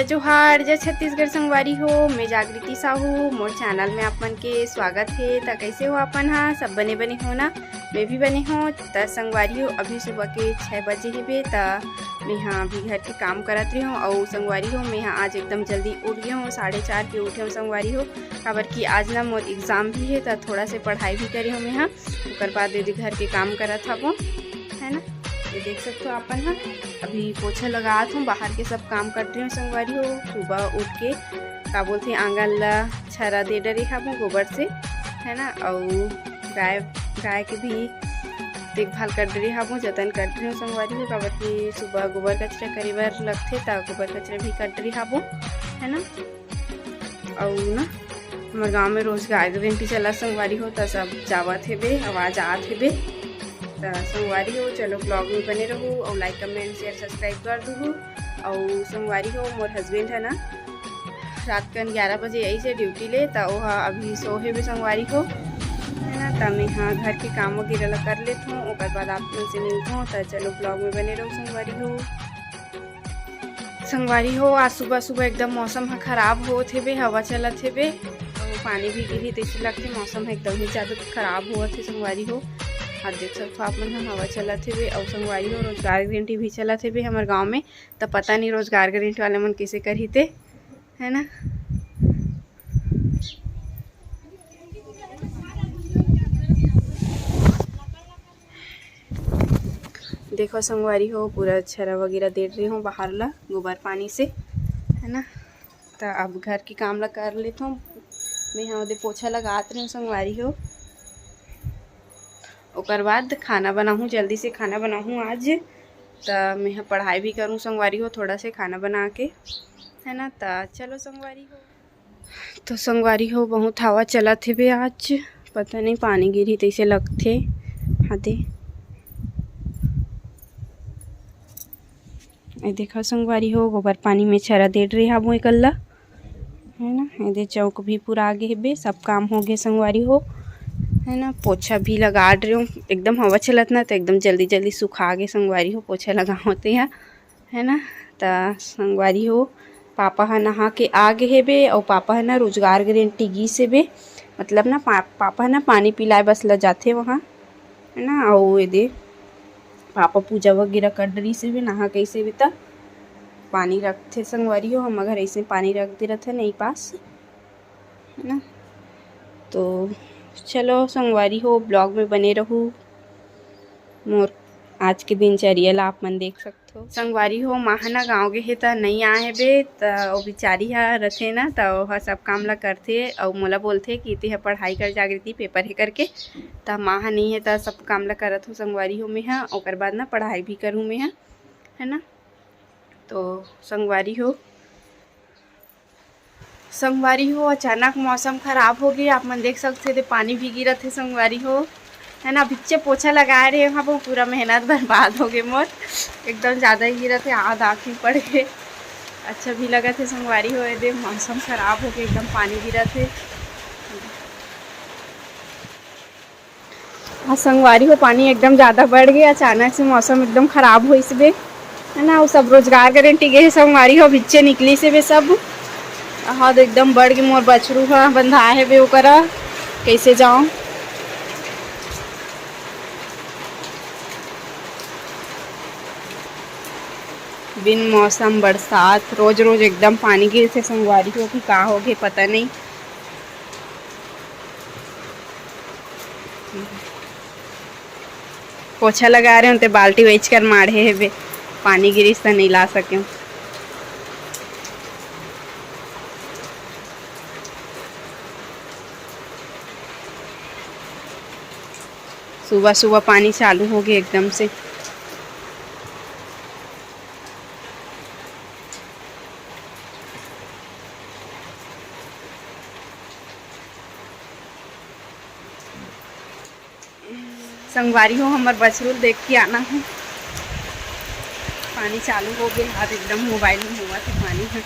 जोहार जय छत्तीसगढ़ संगवारी हो। मैं जागृति साहू, मोर चैनल में आप मन के स्वागत है। तो कैसे हो अपन? हाँ, सब बने बने हो ना? मैं भी बने हो। तो संगवारी हो अभी सुबह के 6 बजे हेबे। तो मैं हाँ अभी घर के काम करत रही हूँ। और संगवारी हो मैं हाँ आज एकदम जल्दी उठ गई हूँ, 4:30 के उठे हूँ संगवारी हो। काबर कि आज ना मोर एग्ज़ाम भी है, तो थोड़ा से पढ़ाई भी करी हूँ मैं हाँ। उसके बाद दीदी घर के काम करत हूँ, है ना। ये देख सकते हो अपन। हाँ अभी पोछा लगात हूँ, बाहर के सब काम कर रही हूँ संगवारी हो। सुबह उठ के का बोलते आंगन ला छरा दे डरे हूँ गोबर से, है ना। और गाय के भी देखभाल कर रही हूँ, जतन कर रही हूँ संगवारी हो। काबर कि सुबह गोबर कचरा करे बर लगते, तो गोबर कचरा भी कर रही हूँ, है ना। और ना हमारे गाँव में रोज गाय गरेंटी चला संगवारी हो, तो सब जावत हेबे, आवाज़ आत हेबे। तो संगवारी हो चलो ब्लॉग में बने रहूँ और लाइक कमेंट शेयर सब्सक्राइब कर दूँ। और संगवारी हो मोर हस्बैंड है ना रात कन 11 बजे यही से ड्यूटी ले, तो वह अभी सोहे भी संगवारी हो, है ना। तो मैं हाँ घर के काम वगैरह ला कर लेती हूँ, उसके बाद आप लोग से मिलती हूँ। तो चलो ब्लॉग में बने रहो संगवारी हो। संगवारी हो आज सुबह सुबह एकदम मौसम खराब होत हेबे, हवा चलत हेबे और पानी भी गिरी, तैसे लगते मौसम एकदम ही ज़्यादा खराब होत है संगवारी हो। आप देख सकते हो आप मन हवा चलत हेबे। और संगवारी हो रोजगार गारंटी भी चलत हेबे हमारे गांव में। तो पता नहीं रोजगार गारंटी वाले मन कैसे करही थे, है ना। देखो संगवारी हो पूरा छरा वगैरह दे रही हूँ बाहर ला गोबर पानी से, है ना। तो अब घर की काम ला कर लेती हूँ मैं। हाँ उधर पोछा लगात रही हूँ संगवारी हो। उसके बाद खाना बनाऊँ, जल्दी से खाना बनाऊँ आज। तो मैं पढ़ाई भी करूँ संगवारी हो थोड़ा से खाना बना के, है ना। तो चलो संगवारी हो। तो संगवारी हो बहुत हवा चलत हेबे आज, पता नहीं पानी गिरी तैसे लगथे हाथे। ये देखा संगवारी हो गोबर पानी में छरा दे रही हूँ एकल्ला, है ना। ये चौक भी पूरा आगे हेबे, सब काम हो गए संगवारी हो, है ना। पोछा भी लगा रही हूँ, एकदम हवा चलत ना तो एकदम जल्दी जल्दी सुखा गए संगवारी हो पोछा लगा होते हैं, है ना। तो संगवारी हो पापा है नहा के आ गए हेबे। और पापा है ना रोजगार गारंटी गी से बे, मतलब ना पापा है ना पानी पिलाए बस ल जाते वहाँ, है ना। और ये दे पापा पूजा वगैरह कर रही से भी नहा कैसे भी तक पानी रखते संगवारी हो। हम अगर ऐसे पानी रख दे रहते नहीं पास, है ना। तो चलो संगवारी हो ब्लॉग में बने रहूँ। मोर आज के दिनचर्या ला आप मन देख सकते हो संगवारी हो। माहना गाँव गे हे तो नहीं आए हेबे, तो बिचारी हा रथे ना, तो वह सब काम ला करथे। और मोला बोलथे कि ते पढ़ाई कर जागृति पेपर है करके। तो माह नहीं है तो सब काम ला करत हो संगवारी हो मैं हाँ। और बाद ना पढ़ाई भी करूँ मैं हाँ, है ना। तो संगवारी हो अचानक मौसम खराब हो गया, आप मन देख सकते थे पानी भी गिरत है संगवारी हो, है ना। बिच्चे पोछा लगाए रहे वहाँ पर पूरा मेहनत बर्बाद हो गए मोर, एकदम ज़्यादा ही गिरत है, आध आँखें पड़ गए। अच्छा भी लगा थे संगवारी हो, दे मौसम खराब हो गया एकदम पानी गिरत है। हाँ संगवारी हो पानी एकदम ज़्यादा बढ़ गया, अचानक से मौसम एकदम खराब हो इसबे, है ना। वो सब रोजगार गारंटी गए संगवारी हो बिच्चे निकली से वे सब। हाँ तो एकदम बढ़ गई मोर बछरू हा बंधा है बे ओकरा, कैसे जाऊँ। बिन मौसम बरसात रोज रोज एकदम पानी गिर से संगवारी हो कि का हो गए पता नहीं। पोछा लगा रहे होते बाल्टी बेच कर माढ़े है बे, पानी गिरिस तो नहीं ला सके। सुबह सुबह पानी चालू हो गया एकदम से। संगवारी हो हमार बछरुल देख के आना है। पानी चालू हो गया, हाथ एकदम मोबाइल में हुआ था पानी है।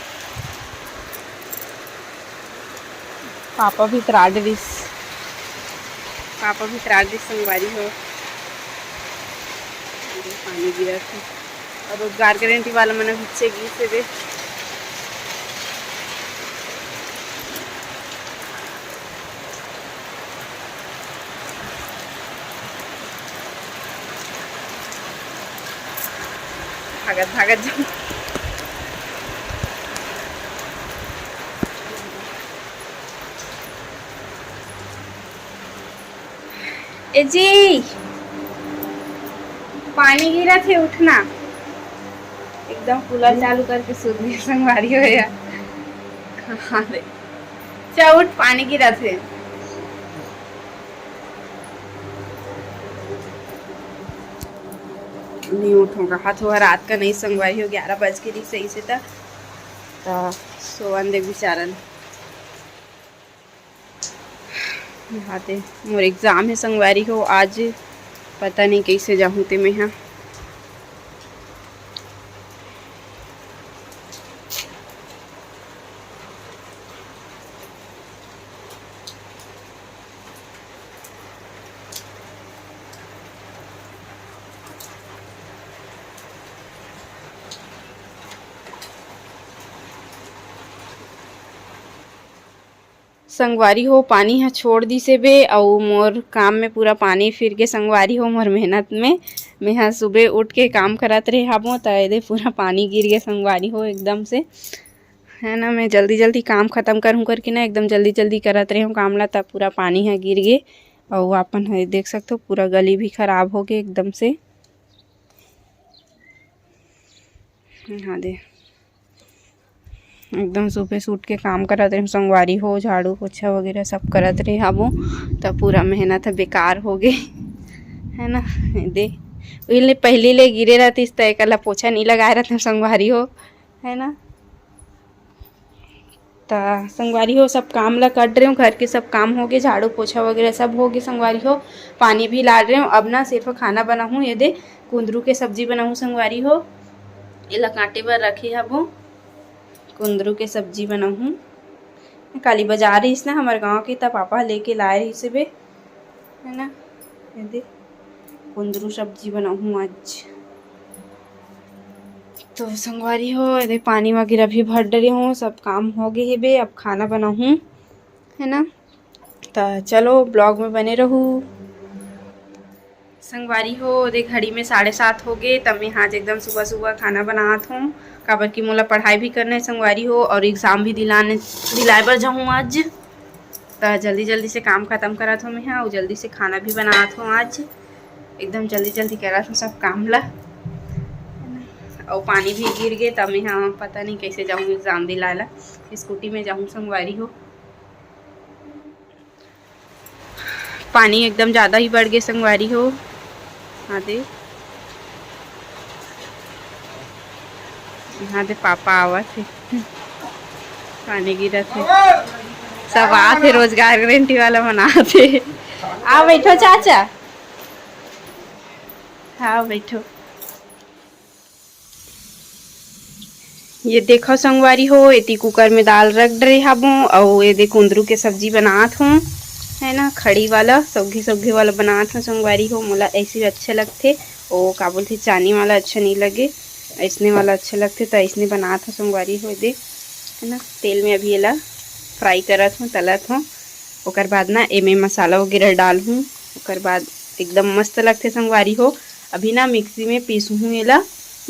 पापा भी त्राडिस संगवारी हो पानी गिरा था। और रोजगार गारंटी वाला मैंने पीछे गी से दे भागत भागत जाऊँ। ए जी, पानी गिरा थे, उठना। एकदम कूलर चालू करके सूत गई संगवारी हो या। हाँ दे, चा उठ, पानी गिरा थे। नहीं उठूंगा, हाथ हुआ रात का नहीं संगवारी हो, 11 बज के नहीं सही से था सोवन दे बेचारन। हाथे मोर एग्जाम है संगवारी हो आज, पता नहीं कैसे जाऊँ ते मैं। हाँ संगवारी हो, पानी है छोड़ दी से बे, और मोर काम में पूरा पानी फिर के संगवारी हो। मोर मेहनत में मैं हाँ सुबह उठ के काम करत रहे हाबो तो ये पूरा पानी गिर गया संगवारी हो एकदम से, है ना। मैं जल्दी जल्दी काम ख़त्म करूँ करके ना एकदम जल्दी जल्दी करत रही हूँ काम ला, तब पूरा पानी है गिर गए। और अपन है देख सकते हो पूरा गली भी ख़राब हो गए एकदम से। हाँ दे एकदम सुबह से उठ के काम करत रहे संगवारी हो, झाड़ू पोछा वगैरह सब करत रहे हाबो, तब पूरा मेहनत बेकार हो गए, है ना। दे वही पहले ले गिरे रहती तो एक पोछा नहीं लगाए रहते संगवारी हो, है ना। तो संगवारी हो सब काम ला कर रही हूँ, घर के सब काम हो गए, झाड़ू पोछा वगैरह सब हो गए संगवारी हो। पानी भी ला रही हूँ, अब ना सिर्फ खाना बनाऊँ। ये दे कुंदरू के सब्जी बनाऊँ संगवारी हो, ये ला कांटे पर रखी है वो कुंदरू के सब्जी बनाऊँ। काली बाजार रही ना हमारे गांव की, तब पापा लेके लाए रही से बे, है ना। ये दे कुंदरू सब्जी बनाऊँ आज। तो संगवारी हो ये पानी वगैरह भी भर डरी हूँ, सब काम हो गए है बे, अब खाना बनाऊँ, है ना। तो चलो ब्लॉग में बने रहूँ। संगवारी हो दे घड़ी में 7:30 हो गए, तब मैं आज एकदम सुबह सुबह खाना बनात हूँ, काबर की मोला पढ़ाई भी करना है संगवारी हो, और एग्ज़ाम भी दिलाए बर जाऊँ आज। तो जल्दी जल्दी से काम ख़त्म करत हूँ मैं हाँ, और जल्दी से खाना भी बनात हूँ आज, एकदम जल्दी जल्दी करत हूँ सब काम ला। और पानी भी गिर गए, तब मैं हाँ पता नहीं कैसे जाऊँ एग्ज़ाम दिलाला, स्कूटी में जाऊँ संगवारी हो। पानी एकदम ज़्यादा ही बढ़ गए संगवारी हो। हाँ दे यहाँ दे पापा आवा थे, पानी गिरा थे, सब आते रोजगार गारंटी वाला बनाते। आओ बैठो चाचा, हाँ बैठो। ये देखो संगवारी हो, इतनी कुकर में दाल रख रही हाबू, और ये देख कुंदरू के सब्जी बनात हूँ, है ना। खड़ी वाला सौगी सौगी वाला बनात हूँ संगवारी हो, मोला ऐसे अच्छे लगते, और का बोलते चानी वाला अच्छा नहीं लगे, ऐसने वाला अच्छे लगते, तो ऐसने बनात हूँ संगवारी हो दे, है ना। तेल में अभी एला फ्राई करत हूँ, तलत हूँ, ओकर बाद ना एमे मसाला वगैरह डाल हूँ, ओकर बाद एकदम मस्त लगते संगवारी हो। अभी ना मिक्सी में पीसूँ हूँ एला,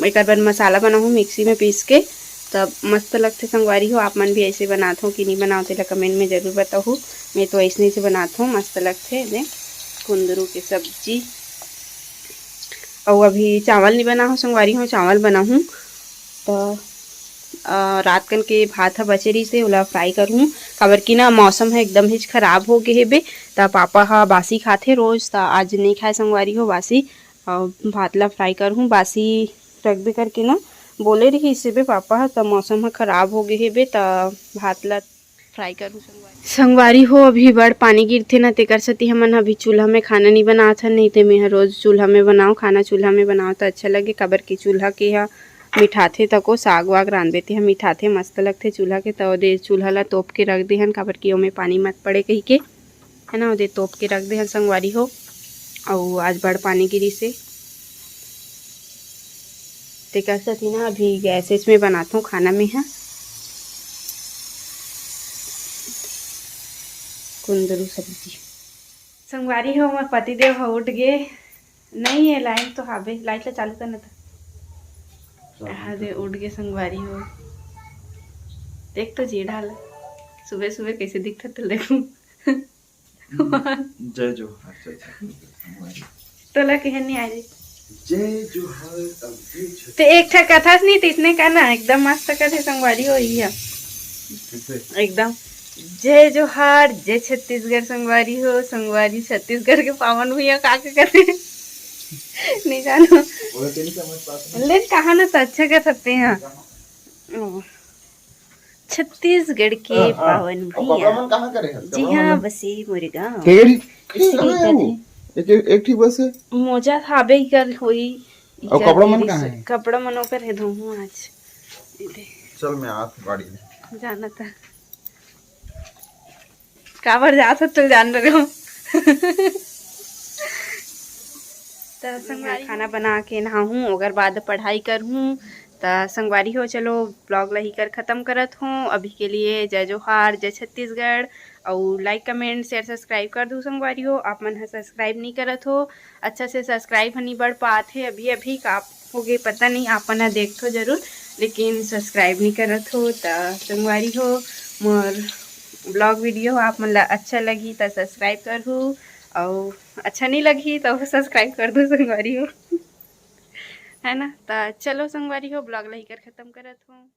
एक बार मसाला बनाऊँ मिक्सी में पीस के, तब मस्त लगते संगवारी हो। आप मन भी ऐसे बनाते हो कि नहीं बनाते ला कमेंट में ज़रूर बताओ। मैं तो ऐसे से बनाता हूँ, मस्त लगते हैं कुंदरू की सब्जी। और अभी चावल नहीं बना हो संगवारी हो, चावल बनाऊँ तो रात कन के भात बचे रही से ओला फ्राई करूँ, काबर की ना मौसम है एकदम ही खराब हो गए है बे, तो पापा हा बासी खाते रोज़, तो आज नहीं खाए संगवारी हो बासी, भात ला फ्राई करूँ बासी रख बे करके ना बोले रही इससे बे पापा, तब मौसम है खराब हो गए है बे, तो भात ला फ्राई करूँ संगवारी हो। अभी बड़ पानी गिरते ना तेकर सती हमन अभी चूल्हा में खाना नहीं बनात हन, नहीं तो मैं रोज़ चूल्हा में बनाऊँ खाना, चूल्हा में बनाओ तो अच्छा लगे, काबर की चूल्हा के हा मिठाथे तको साग वाग रांधते हैं मिठाथे मस्त लगते चूल्हा के, तो दे चूल्हा ला तोप के रख दे हन, काबर की ओमे पानी मत पड़े कही के, है ना। दे तोप के रख दे हन संगवारी हो। और आज बड़ पानी गिरी से तेकर सती ना अभी गैस में बनाता हूँ खाना में है कुंदरू सब्जी। संगवारी हो हमारे पतिदेव उठ गए, नहीं है लाइट तो हावे, लाइट ला चालू करना था, अरे उठ के संगवारी हो, देख तो जी ढाल सुबह सुबह कैसे दिखता तो देखूं। जय जोहार तोला कहन नहीं आ रही जय जोहार अभी तो एक ठा कथा नहीं इतने का ना एकदम मस्त कथे संगवारी हो ही है एकदम। जय जोहार जय छत्तीसगढ़ संगवारी हो, संगवारी छत्तीसगढ़ के पावन भैया का करते नहीं जानो लेकिन कहा ना तो अच्छा कर सकते हैं। छत्तीसगढ़ के पावन भैया जी हाँ बसे मुर्गांव एक ठीक बस है मोजा थाबे ही कर होई और कपड़ा मन कहाँ है? कपड़ा मनो कर है धोहूं आज चल मैं आत गाड़ी में जाना था काबर जात तो जान रहे हो। तो संगवारी खाना बना के नहाऊँ ओकर बाद पढ़ाई करहूँ तो संगवारी हो चलो ब्लॉग ला ही कर ख़त्म करत हूँ। अभी के लिए जय जोहार जय छत्तीसगढ़ और लाइक कमेंट शेयर सब्सक्राइब कर दो संगवारी हो। आप मन सब्सक्राइब नहीं करत हो अच्छा से सब्सक्राइब नहीं बढ़ पाते अभी अभी का हो गए पता नहीं आप मन देख तो जरूर लेकिन सब्सक्राइब नहीं करत हो। तो संगवारी हो मोर ब्लॉग वीडियो आप मन ला अच्छा लगी तो सब्सक्राइब करूँ और अच्छा नहीं लगी तो सब्सक्राइब कर दो संगवारी हो है ना। तो चलो संगवारी हो ब्लॉग ला ही कर ख़त्म करत हूँ।